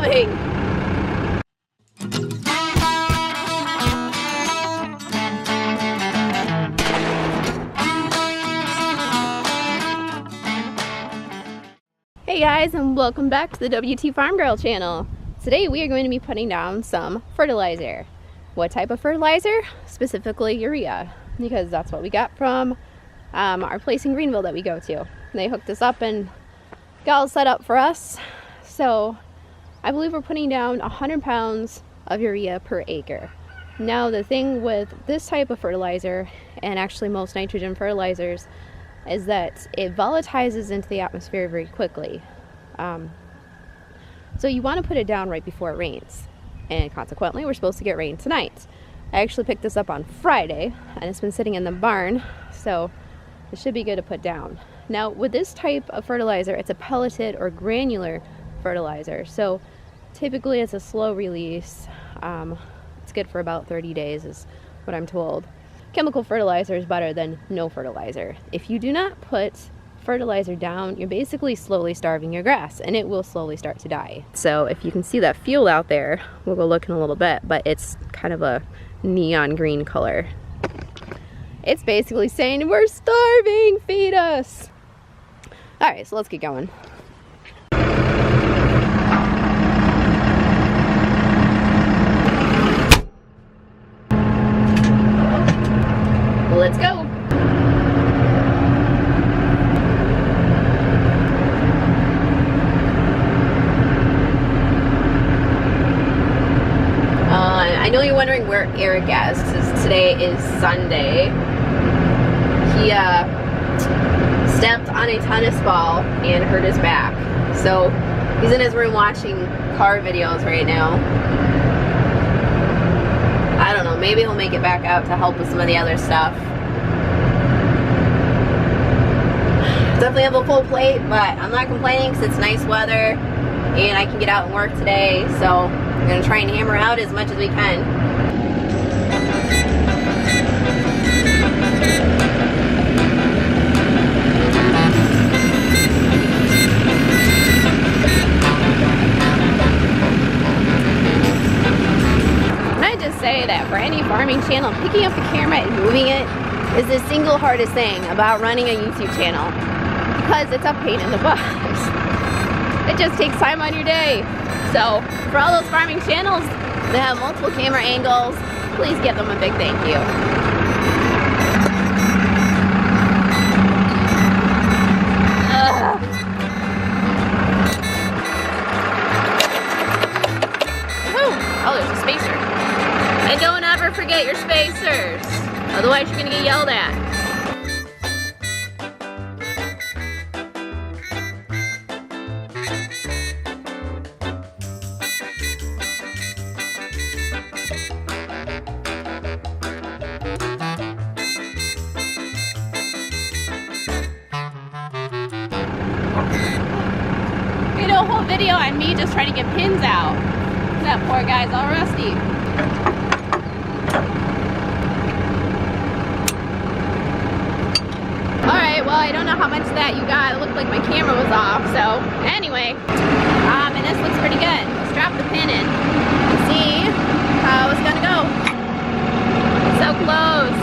going. Hey guys, and welcome back to the WTFarm Girl channel. Today we are going to be putting down some fertilizer. What type of fertilizer? Specifically urea, because that's what we got from our place in Greenville that we go to. They hooked us up and got all set up for us. So I believe we're putting down 100 pounds of urea per acre. Now the thing with this type of fertilizer, and actually most nitrogen fertilizers, is that it volatilizes into the atmosphere very quickly. So you want to put it down right before it rains. And consequently, we're supposed to get rain tonight. I actually picked this up on Friday, and it's been sitting in the barn, so it should be good to put down. Now, with this type of fertilizer, it's a pelleted or granular fertilizer. So typically it's a slow release. It's good for about 30 days is what I'm told. Chemical fertilizer is better than no fertilizer. If you do not put fertilizer down, you're basically slowly starving your grass, and it will slowly start to die. So if you can see that field out there, we'll go look in a little bit, but it's kind of a neon green color. It's basically saying, we're starving, feed us. All right, so let's get going. Let's go. I know you're wondering where Eric is, because today is Sunday. He stepped on a tennis ball and hurt his back. So he's in his room watching car videos right now. I don't know, maybe he'll make it back out to help with some of the other stuff. Definitely have a full plate, but I'm not complaining because it's nice weather and I can get out and work today. So I'm going to try and hammer out as much as we can. Say that for any farming channel, picking up the camera and moving it is the single hardest thing about running a YouTube channel, because it's a pain in the butt. It just takes time on your day. So for all those farming channels that have multiple camera angles, please give them a big thank you. Oh, there's a spacer. And don't ever forget your spacers, otherwise you're gonna get yelled at. You know, a whole video on me just trying to get pins out. That poor guy's all rusty. Alright, well, I don't know how much of that you got. It looked like my camera was off, so anyway. And this looks pretty good. Let's drop the pin in and see how it's gonna go. So close.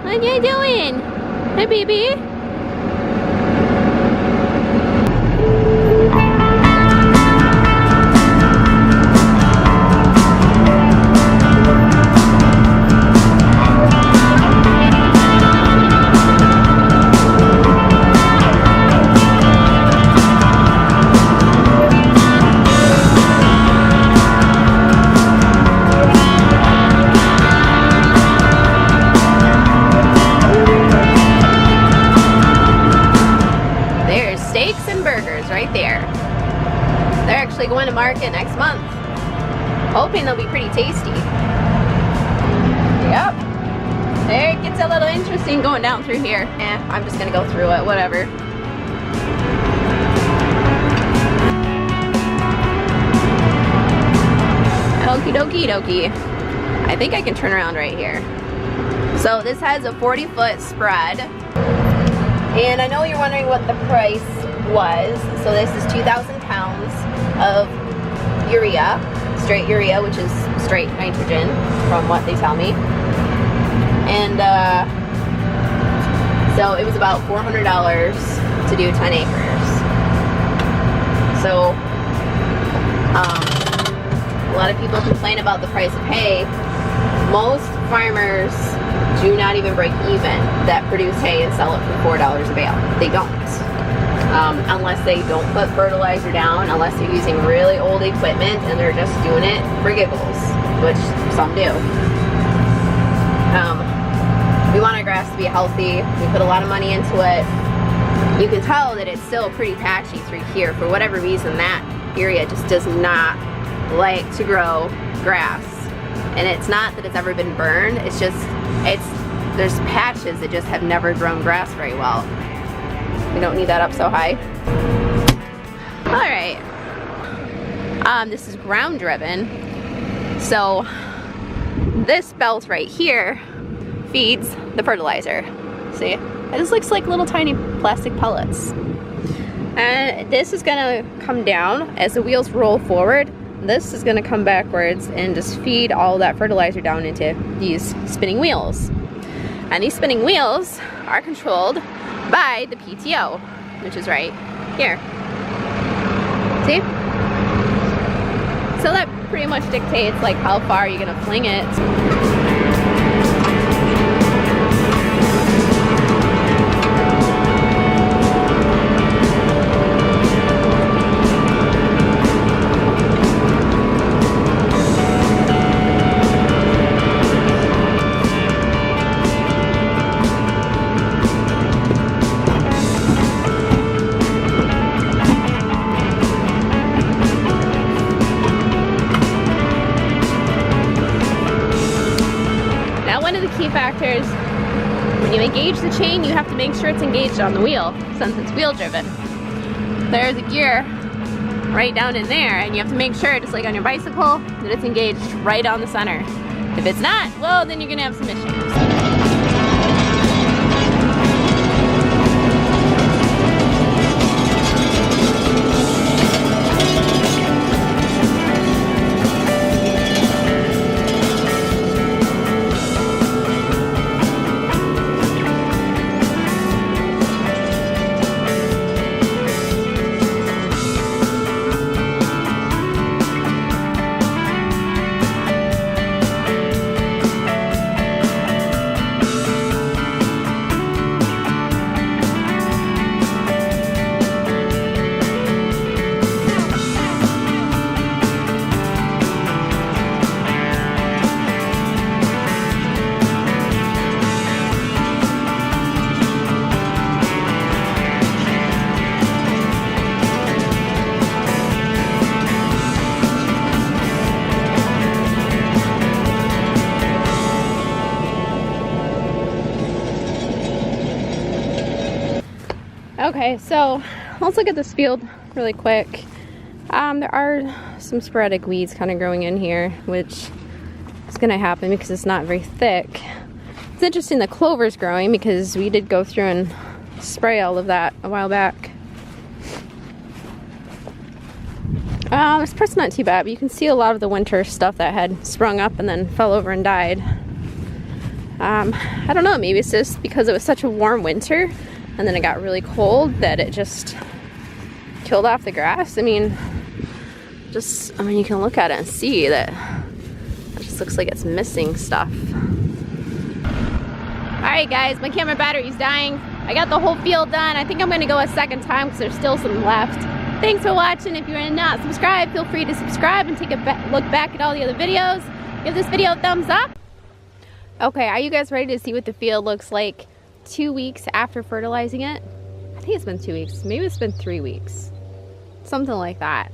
What are you doing? Hey, baby. Right there. They're actually going to market next month. Hoping they'll be pretty tasty. Yep. There it gets a little interesting going down through here. I'm just gonna go through it, whatever. Okie dokie. I think I can turn around right here. So this has a 40-foot spread. And I know you're wondering what the price was. So this is 2,000 pounds of urea, straight urea, which is straight nitrogen from what they tell me. And so it was about $400 to do 10 acres. So a lot of people complain about the price of hay. Most farmers do not even break even that produce hay and sell it for $4 a bale. They don't. Unless they don't put fertilizer down, unless they're using really old equipment and they're just doing it for giggles, which some do. We want our grass to be healthy. We put a lot of money into it. You can tell that it's still pretty patchy through here. For whatever reason, that area just does not like to grow grass. And it's not that it's ever been burned, it's just, there's patches that just have never grown grass very well. We don't need that up so high. All right. This is ground driven. So this belt right here feeds the fertilizer. See? It just looks like little tiny plastic pellets. And this is gonna come down as the wheels roll forward. This is gonna come backwards and just feed all that fertilizer down into these spinning wheels. And these spinning wheels are controlled by the PTO, which is right here. See? So that pretty much dictates like how far you're gonna fling it. Key factors, when you engage the chain, you have to make sure it's engaged on the wheel since it's wheel driven. There's a gear right down in there and you have to make sure, just like on your bicycle, that it's engaged right on the center. If it's not, well, then you're gonna have some issues. Okay, so let's look at this field really quick. There are some sporadic weeds kind of growing in here, which is going to happen because it's not very thick. It's interesting the clover's growing because we did go through and spray all of that a while back. This part's not too bad, but you can see a lot of the winter stuff that had sprung up and then fell over and died. I don't know, maybe it's just because it was such a warm winter and then it got really cold that it just killed off the grass. I mean, you can look at it and see that it just looks like it's missing stuff. Alright guys, my camera battery's dying. I got the whole field done. I think I'm going to go a second time because there's still some left. Thanks for watching. If you're not subscribed, feel free to subscribe and take a look back at all the other videos. Give this video a thumbs up. Okay, are you guys ready to see what the field looks like 2 weeks after fertilizing it? I think it's been 2 weeks. Maybe it's been 3 weeks. Something like that.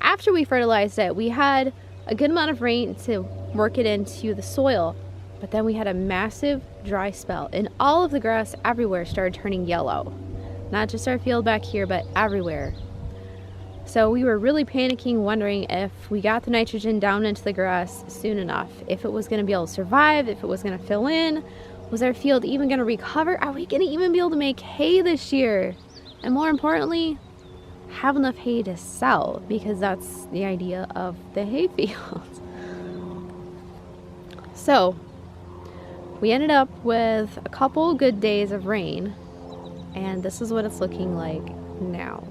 After we fertilized it, we had a good amount of rain to work it into the soil, but then we had a massive dry spell and all of the grass everywhere started turning yellow. Not just our field back here, but everywhere. So we were really panicking, wondering if we got the nitrogen down into the grass soon enough, if it was going to be able to survive, if it was going to fill in, was our field even going to recover? Are we going to even be able to make hay this year? And more importantly, have enough hay to sell, because that's the idea of the hay field. So we ended up with a couple good days of rain, and this is what it's looking like now.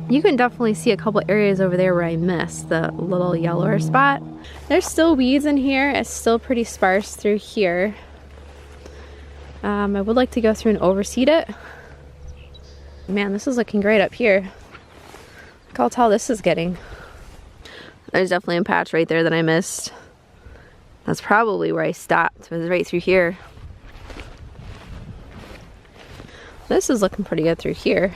You can definitely see a couple areas over there where I missed the little yellower spot. There's still weeds in here. It's still pretty sparse through here. I would like to go through and overseed it. Man, this is looking great up here. Look how tall this is getting. There's definitely a patch right there that I missed. That's probably where I stopped. It was right through here. This is looking pretty good through here.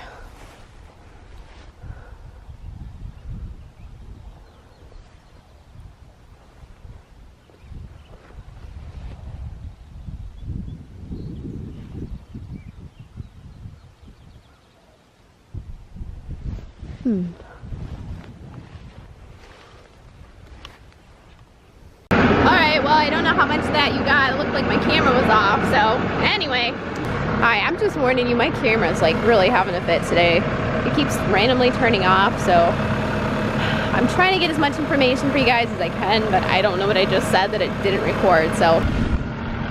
Alright, well, I don't know how much of that you got. It looked like my camera was off, so anyway. Alright, I'm just warning you, my camera's like really having a fit today. It keeps randomly turning off, so I'm trying to get as much information for you guys as I can, but I don't know what I just said that it didn't record, so.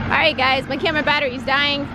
Alright guys, my camera battery's dying.